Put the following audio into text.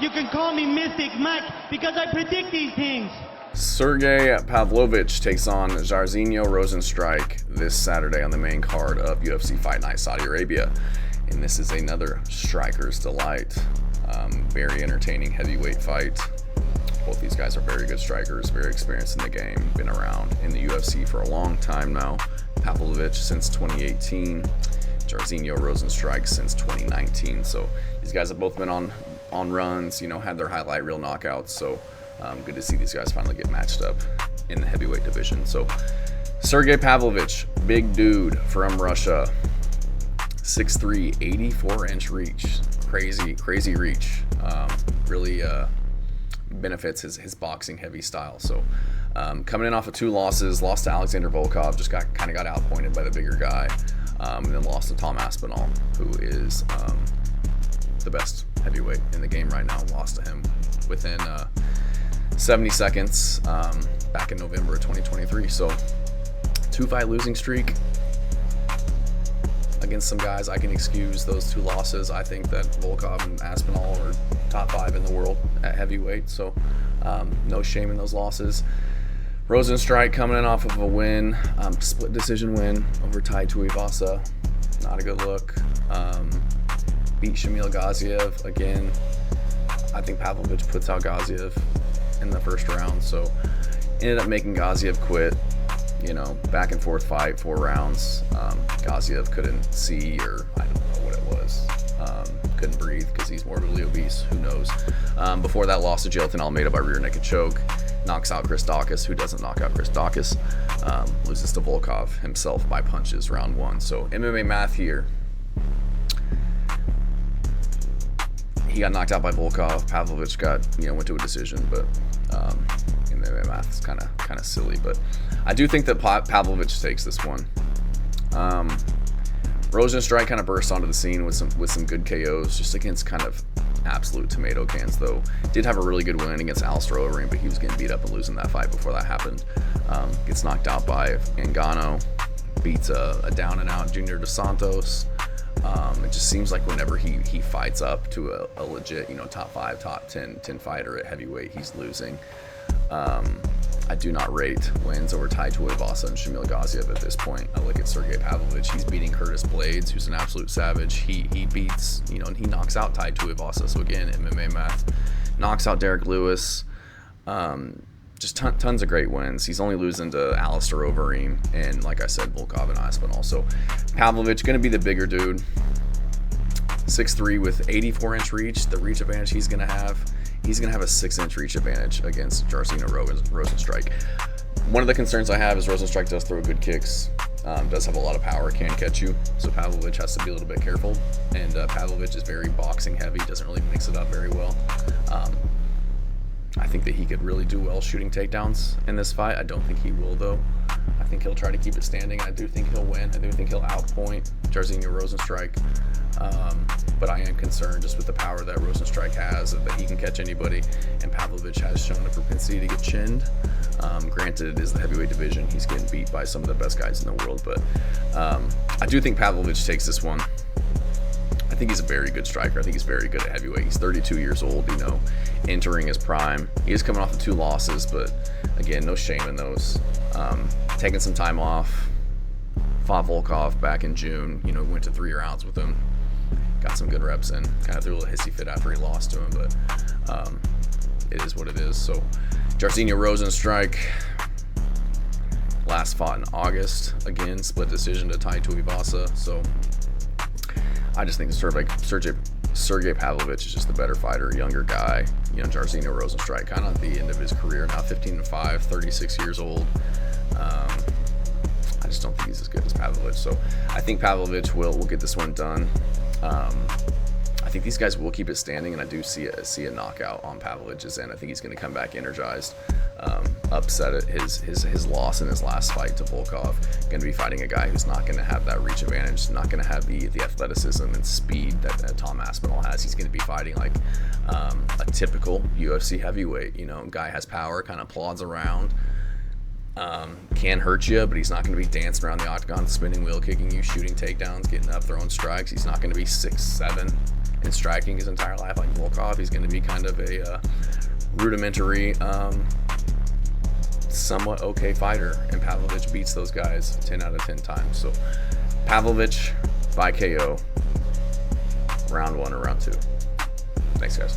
You can call me Mystic Mike because I predict these things. Sergei Pavlovich takes on Jairzinho Rozenstruik this Saturday on the main card of UFC Fight Night Saudi Arabia. And this is another striker's delight. Very entertaining heavyweight fight. Both these guys are very good strikers, very experienced in the game, been around in the UFC for a long time now. Pavlovich since 2018, Jairzinho Rozenstruik since 2019. So these guys have both been on runs, had their highlight reel knockouts. So good to see these guys finally get matched up in the heavyweight division. So Sergei Pavlovich, big dude from Russia, 6'3", 84-inch reach, crazy reach. Really benefits his boxing heavy style. So coming in off of 2 losses, lost to Alexander Volkov, just got outpointed by the bigger guy, and then lost to Tom Aspinall, who is the best heavyweight in the game right now. Lost to him within 70 seconds back in November of 2023. So 2-fight losing streak against some guys. I can excuse those 2 losses. I think that Volkov and Aspinall are top 5 in the world at heavyweight, so no shame in those losses. Rozenstruik coming in off of a win, split decision win over Tai Tuivasa. Not a good look. Beat Shamil Gaziev again. I think Pavlovich puts out Gaziev in the first round, so ended up making Gaziev quit. Back and forth fight, 4 rounds. Gaziev couldn't see, or I don't know what it was. Couldn't breathe because he's morbidly obese. Who knows? Before that, lost to Jailton Almeida by rear naked choke. Knocks out Chris Daukaus, who doesn't knock out Chris Daukaus. Loses to Volkov himself by punches, round 1. So MMA math here. He got knocked out by Volkov. Pavlovich went to a decision, but MMA math is kind of silly. But I do think that Pavlovich takes this one. Rozenstruik kind of burst onto the scene with some good KOs, just against kind of absolute tomato cans, though. Did have a really good win against Alistair Overeem, but he was getting beat up and losing that fight before that happened. Gets knocked out by Ngannou, beats a down and out Junior Dos Santos. It just seems like whenever he fights up to a legit, top 5, top 10 fighter at heavyweight, he's losing. I do not rate wins over Tai Tuivasa and Shamil Gaziev at this point. I look at Sergei Pavlovich. He's beating Curtis Blades, who's an absolute savage. He beats, and he knocks out Tai Tuivasa. So again, MMA math. Knocks out Derek Lewis. Just tons of great wins. He's only losing to Alistair Overeem and, like I said, Volkov and Aspinall. So Pavlovich going to be the bigger dude. 6'3" with 84-inch reach. The reach advantage he's going to have. He's going to have a 6-inch reach advantage against Jairzinho Rozenstruik. One of the concerns I have is Rozenstruik does throw good kicks, does have a lot of power, can catch you, so Pavlovich has to be a little bit careful. And Pavlovich is very boxing heavy, doesn't really mix it up very well. I think that he could really do well shooting takedowns in this fight. I don't think he will, though. I think he'll try to keep it standing. I do think he'll win. I do think he'll outpoint Jairzinho Rozenstruik. But I am concerned just with the power that Rozenstruik has, that he can catch anybody, and Pavlovich has shown a propensity to get chinned. Granted, it is the heavyweight division. He's getting beat by some of the best guys in the world, but I do think Pavlovich takes this one. I think he's a very good striker. I think he's very good at heavyweight. He's 32 years old, entering his prime. He is coming off of 2 losses, but again, no shame in those. Taking some time off. Fought Volkov back in June. Went to 3 rounds with him. Got some good reps in. Kind of threw a little hissy fit after he lost to him, but it is what it is. So Jairzinho Rozenstruik last fought in August. Again, split decision to Tai Tuivasa. So I just think Sergei Pavlovich is just the better fighter, younger guy. Jairzinho Rozenstruik kind of at the end of his career now, 15-5, 36 years old. I just don't think he's as good as Pavlovich. So I think Pavlovich will get this one done. I think these guys will keep it standing, and I do see a knockout on Pavlovich's end. I think he's going to come back energized, upset at his loss in his last fight to Volkov. Going to be fighting a guy who's not going to have that reach advantage, not going to have the athleticism and speed that Tom Aspinall has. He's going to be fighting like a typical UFC heavyweight. Guy has power, kind of plods around. Can hurt you, but he's not going to be dancing around the octagon, spinning wheel, kicking you, shooting takedowns, getting up, throwing strikes. He's not going to be 6'7", in striking his entire life like Volkov. He's going to be kind of a rudimentary, somewhat okay fighter, and Pavlovich beats those guys 10 out of 10 times. So Pavlovich by KO, round 1 or round 2. Thanks, guys.